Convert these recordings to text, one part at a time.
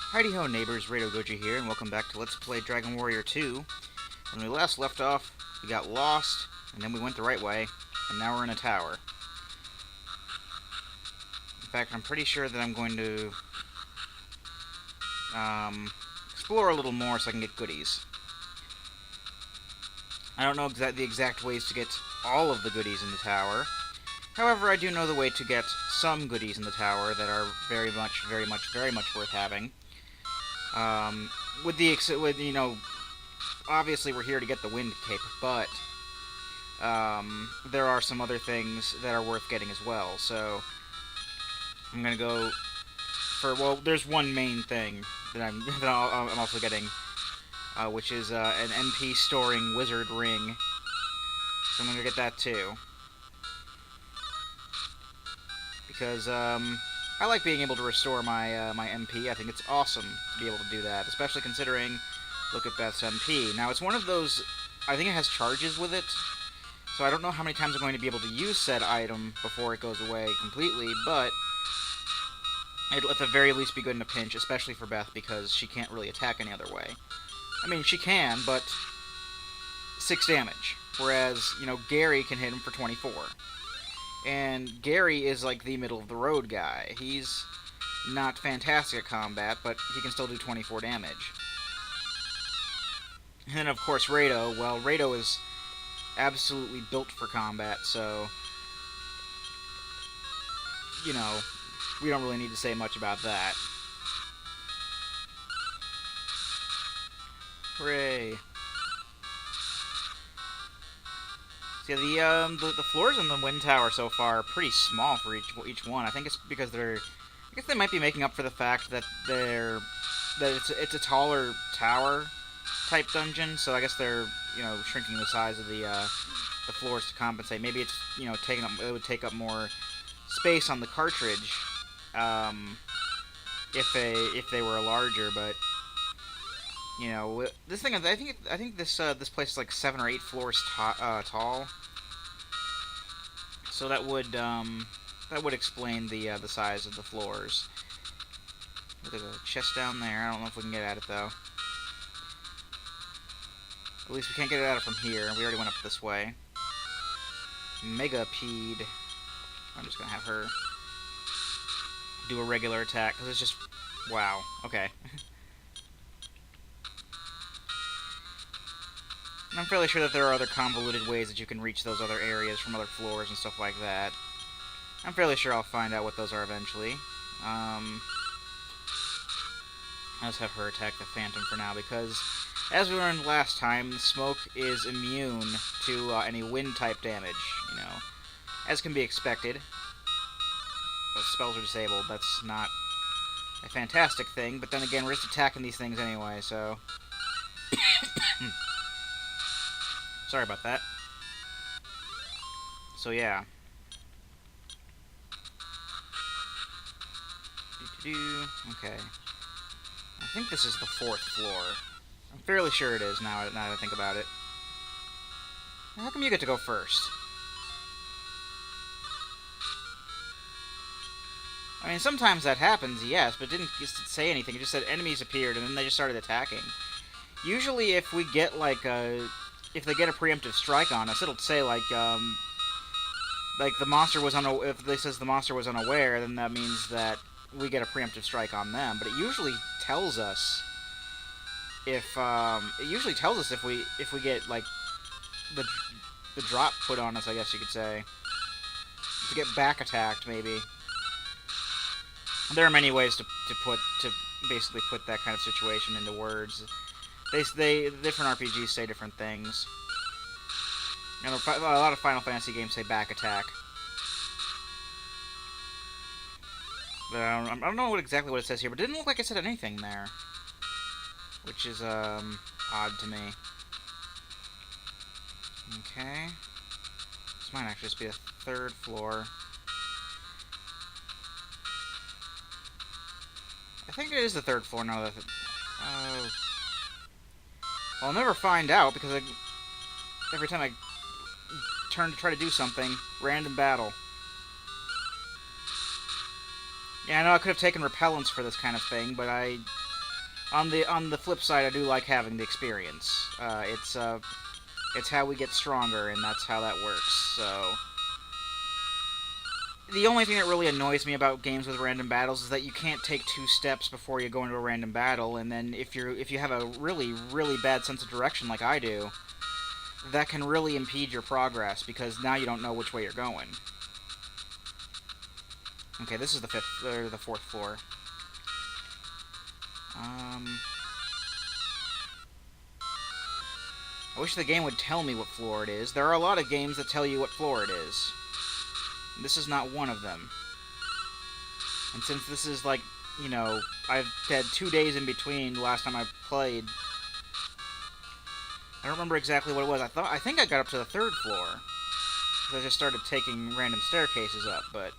Heidi ho neighbors, Radio Goji here, and welcome back to Let's Play Dragon Warrior 2. When we last left off, we got lost, and then we went the right way, and now we're in a tower. In fact, I'm pretty sure that I'm going to explore a little more so I can get goodies. I don't know the exact ways to get all of the goodies in the tower. However, I do know the way to get some goodies in the tower that are very much worth having. Obviously we're here to get the wind cape, but there are some other things that are worth getting as well. So I'm gonna go for, well, there's one main thing that I'm also getting, which is an MP storing wizard ring. So I'm gonna get that too, because I like being able to restore my my MP. I think it's awesome to be able to do that, especially considering, look at Beth's MP. Now, it's one of those, I think it has charges with it, so I don't know how many times I'm going to be able to use said item before it goes away completely, but it'll at the very least be good in a pinch, especially for Beth, because she can't really attack any other way. I mean, she can, but 6 damage, whereas, Gary can hit him for 24. And Gary is like the middle-of-the-road guy. He's not fantastic at combat, but he can still do 24 damage. And then, of course, Rado. Well, Rado is absolutely built for combat, so, we don't really need to say much about that. Hooray. So yeah, the floors in the wind tower so far are pretty small for each one. I think it's because I guess they might be making up for the fact that it's a taller tower type dungeon. So I guess they're shrinking the size of the floors to compensate. Maybe it's it would take up more space on the cartridge if they were larger, but. This thing, I think this place is like 7 or 8 floors tall. So that would explain the size of the floors. There's a chest down there. I don't know if we can get at it though. At least we can't get at it from here. We already went up this way. Megapede. I'm just gonna have her do a regular attack because it's just wow. Okay. I'm fairly sure that there are other convoluted ways that you can reach those other areas from other floors and stuff like that. I'm fairly sure I'll find out what those are eventually. I'll just have her attack the Phantom for now, because, as we learned last time, Smoke is immune to any wind-type damage, as can be expected. Those spells are disabled. That's not a fantastic thing, but then again, we're just attacking these things anyway, so... Sorry about that. So yeah. Okay. I think this is the 4th floor. I'm fairly sure it is now that I think about it. How come you get to go first? I mean, sometimes that happens, yes, but it didn't just say anything. It just said enemies appeared, and then they just started attacking. Usually, if we get like if they get a preemptive strike on us, it'll say like the monster was if it says the monster was unaware, then that means that we get a preemptive strike on them. But it usually tells us if we get like the drop put on us, I guess you could say, to get back attacked maybe. There are many ways to basically put that kind of situation into words. The different RPGs say different things. A lot of Final Fantasy games say back attack. But I don't know exactly what it says here, but it didn't look like it said anything there. Which is, odd to me. Okay. This might actually just be a 3rd floor. I think it is the 3rd floor now that... I'll never find out, because every time I turn to try to do something, random battle. Yeah, I know I could have taken repellents for this kind of thing, but I On the flip side, I do like having the experience. It's how we get stronger, and that's how that works. So the only thing that really annoys me about games with random battles is that you can't take 2 steps before you go into a random battle, and then if you have a really bad sense of direction like I do, that can really impede your progress because now you don't know which way you're going. Okay, this is the fourth floor. I wish the game would tell me what floor it is. There are a lot of games that tell you what floor it is. This is not one of them. And since this is like, you know, I've had 2 days in between the last time I played, I don't remember exactly what it was. I think I got up to the 3rd floor. Because I just started taking random staircases up, but...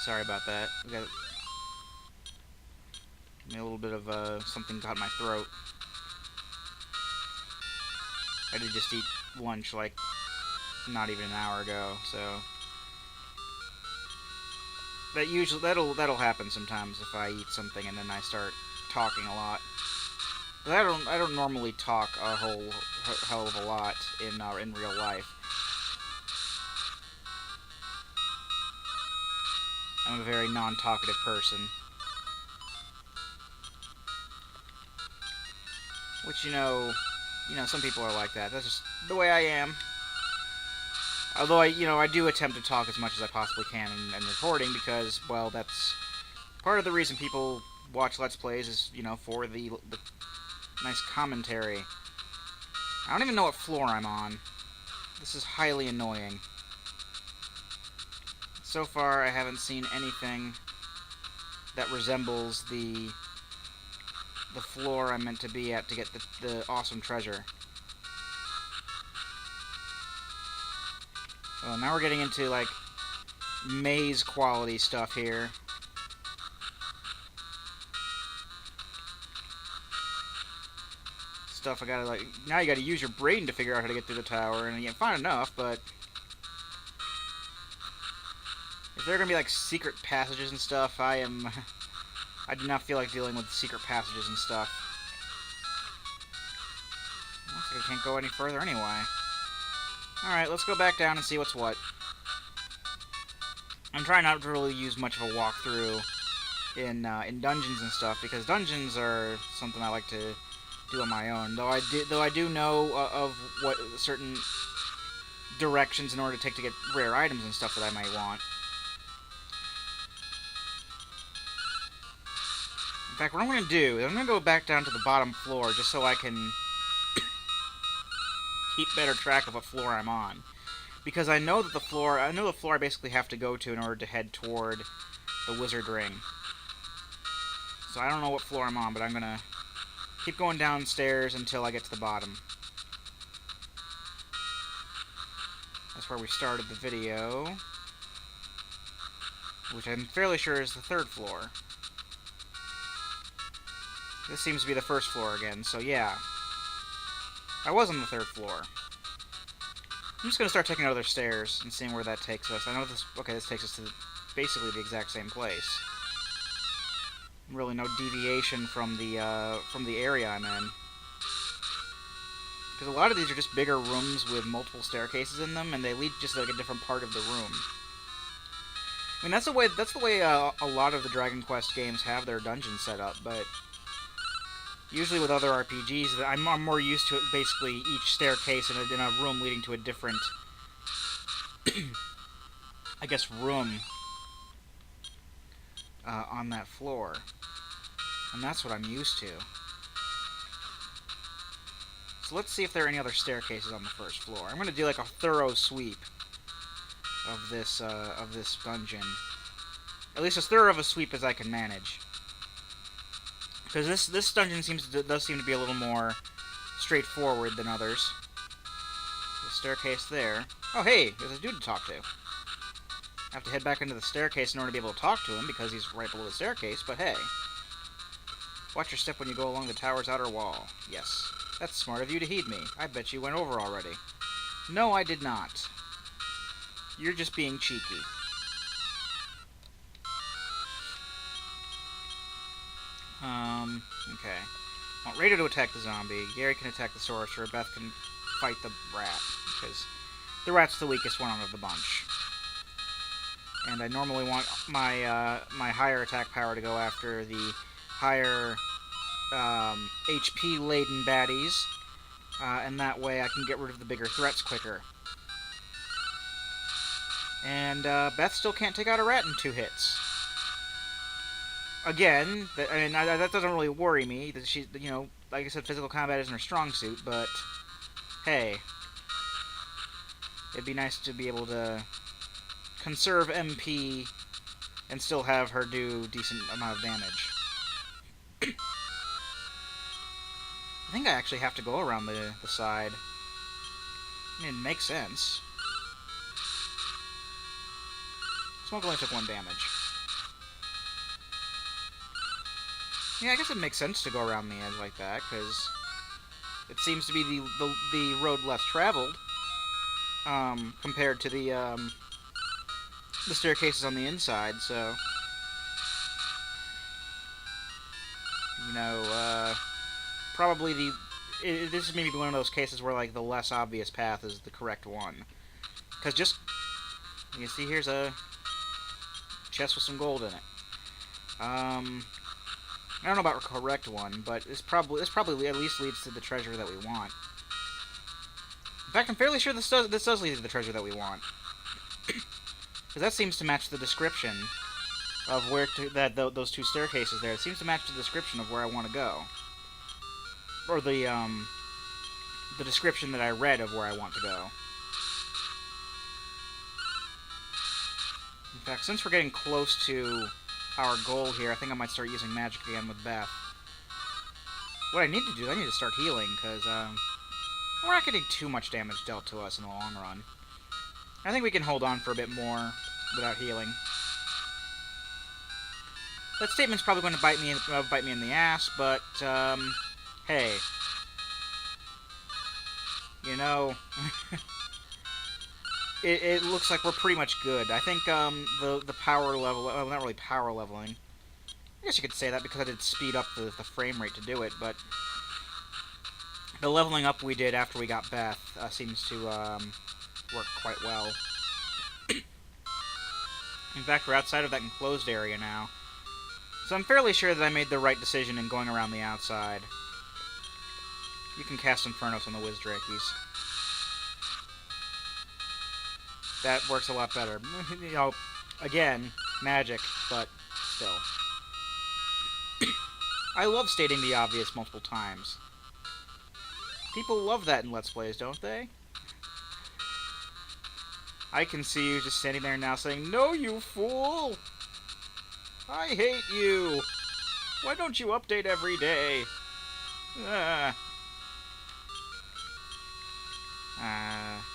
Sorry about that. We got a little bit of something caught in my throat. I did just eat lunch like not even an hour ago, so that'll happen sometimes if I eat something and then I start talking a lot. But I don't normally talk a whole hell of a lot in real life. I'm a very non-talkative person. Which, you know, some people are like that. That's just the way I am. Although I do attempt to talk as much as I possibly can in recording because, well, that's part of the reason people watch Let's Plays is, for the nice commentary. I don't even know what floor I'm on. This is highly annoying. So far, I haven't seen anything that resembles the floor I'm meant to be at to get the awesome treasure. Well, now we're getting into, like, maze quality stuff here. Stuff I gotta, like... Now you gotta use your brain to figure out how to get through the tower, and again, fine enough, but... If there are gonna be, like, secret passages and stuff, I do not feel like dealing with secret passages and stuff. Looks like I can't go any further anyway. Alright, let's go back down and see what's what. I'm trying not to really use much of a walkthrough in dungeons and stuff, because dungeons are something I like to do on my own. Though I do know of what certain directions in order to take to get rare items and stuff that I might want. In fact, what I'm going to do is I'm going to go back down to the bottom floor just so I can keep better track of what floor I'm on. Because I know the floor I basically have to go to in order to head toward the wizard ring. So I don't know what floor I'm on, but I'm going to keep going downstairs until I get to the bottom. That's where we started the video, which I'm fairly sure is the 3rd floor. This seems to be the 1st floor again, so yeah. I was on the 3rd floor. I'm just going to start taking other stairs and seeing where that takes us. I know this... Okay, this takes us to basically the exact same place. Really no deviation from the area I'm in. Because a lot of these are just bigger rooms with multiple staircases in them, and they lead just like a different part of the room. I mean, that's the way a lot of the Dragon Quest games have their dungeons set up, but... Usually with other RPGs, I'm more used to it, basically each staircase in a room leading to a different, I guess, room on that floor. And that's what I'm used to. So let's see if there are any other staircases on the 1st floor. I'm going to do like a thorough sweep of this dungeon. At least as thorough of a sweep as I can manage. Because this dungeon does seem to be a little more straightforward than others. The staircase there. Oh, hey, there's a dude to talk to. I have to head back into the staircase in order to be able to talk to him, because he's right below the staircase, but hey. Watch your step when you go along the tower's outer wall. Yes. That's smart of you to heed me. I bet you went over already. No, I did not. You're just being cheeky. Okay. I want Raider to attack the zombie. Gary can attack the sorcerer. Beth can fight the rat, because the rat's the weakest one out of the bunch. And I normally want my my higher attack power to go after the higher HP-laden baddies, and that way I can get rid of the bigger threats quicker. And Beth still can't take out a rat in 2 hits. Again, that doesn't really worry me. That she, you know, like I said, physical combat isn't her strong suit, but hey, it'd be nice to be able to conserve MP and still have her do a decent amount of damage. I think I actually have to go around the side. I mean, it makes sense. Smoke only took 1 damage. Yeah, I guess it makes sense to go around the edge like that, because it seems to be the road less traveled, compared to the staircases on the inside, so... You know, probably this is maybe one of those cases where, like, the less obvious path is the correct one. Because just... You see, here's a chest with some gold in it. I don't know about the correct one, but this probably at least leads to the treasure that we want. In fact, I'm fairly sure this does lead to the treasure that we want, because that seems to match the description of where those 2 staircases there. It seems to match the description of where I want to go, or the description that I read of where I want to go. In fact, since we're getting close to our goal here, I think I might start using magic again with Beth. What I need to do is I need to start healing, because we're not getting too much damage dealt to us in the long run. I think we can hold on for a bit more without healing. That statement's probably going to bite me in the ass, but hey, you know, it looks like we're pretty much good. I think the power level, well, not really power leveling. I guess you could say that because I did speed up the frame rate to do it, but the leveling up we did after we got Beth seems to work quite well. In fact, we're outside of that enclosed area now. So I'm fairly sure that I made the right decision in going around the outside. You can cast Infernos on the Wizdrakies. That works a lot better. You know, again, magic, but still. I love stating the obvious multiple times. People love that in Let's Plays, don't they? I can see you just standing there now saying, "No, you fool! I hate you! Why don't you update every day?"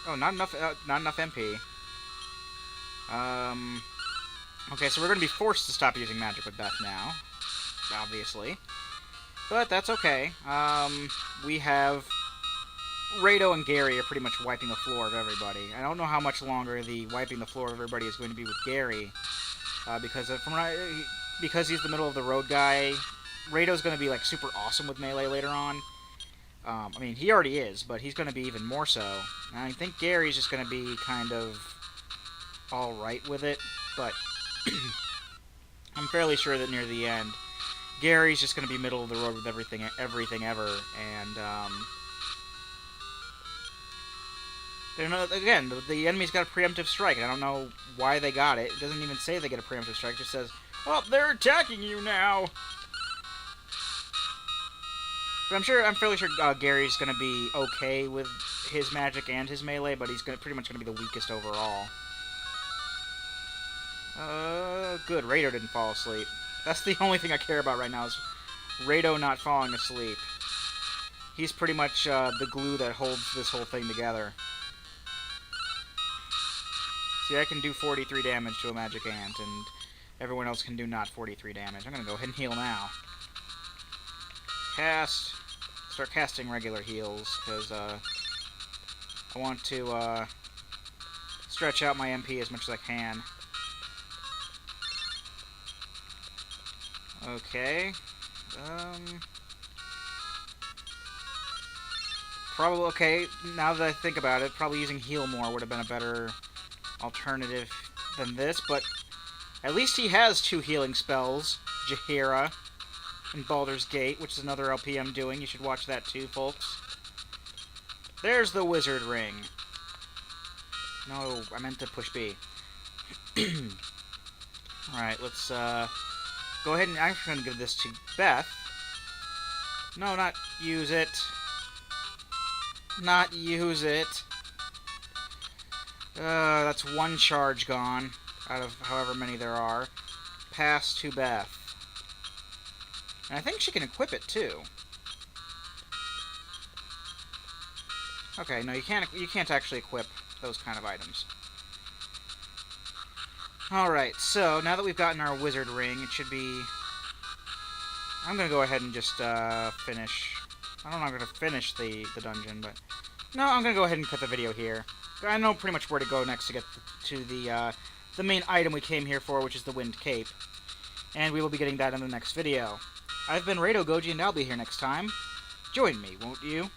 Oh, not enough MP. Okay, so we're going to be forced to stop using magic with Beth now, obviously. But that's okay. We have... Rado and Gary are pretty much wiping the floor of everybody. I don't know how much longer the wiping the floor of everybody is going to be with Gary, because he's the middle of the road guy. Rado's going to be like super awesome with melee later on. I mean, he already is, but he's going to be even more so. And I think Gary's just going to be kind of alright with it, but I'm fairly sure that near the end, Gary's just going to be middle of the road with everything ever, and again, the enemy's got a preemptive strike, and I don't know why they got it. It doesn't even say they get a preemptive strike, it just says, "Oh, they're attacking you now!" But I'm fairly sure Gary's going to be okay with his magic and his melee, but he's pretty much going to be the weakest overall. Good, Rado didn't fall asleep. That's the only thing I care about right now, is Rado not falling asleep. He's pretty much the glue that holds this whole thing together. See, I can do 43 damage to a magic ant, and everyone else can do not 43 damage. I'm going to go ahead and heal now. Start casting regular heals, because I want to stretch out my MP as much as I can. Okay. Probably, okay, now that I think about it, probably using Heal More would have been a better alternative than this, but at least he has 2 healing spells, Jaheira and Baldur's Gate, which is another LP I'm doing. You should watch that too, folks. There's the Wizard Ring. No, I meant to push B. Alright, let's go ahead and I'm going to give this to Beth. No, not use it. Not use it. That's 1 charge gone out of however many there are. Pass to Beth. And I think she can equip it too. Okay, no, you can't actually equip those kind of items. Alright, so now that we've gotten our wizard ring, it should be... I'm gonna go ahead and just finish... I don't know if I'm gonna finish the dungeon, but... No, I'm gonna go ahead and cut the video here. I know pretty much where to go next to get to the main item we came here for, which is the Wind Cape. And we will be getting that in the next video. I've been Rado Goji, and I'll be here next time. Join me, won't you?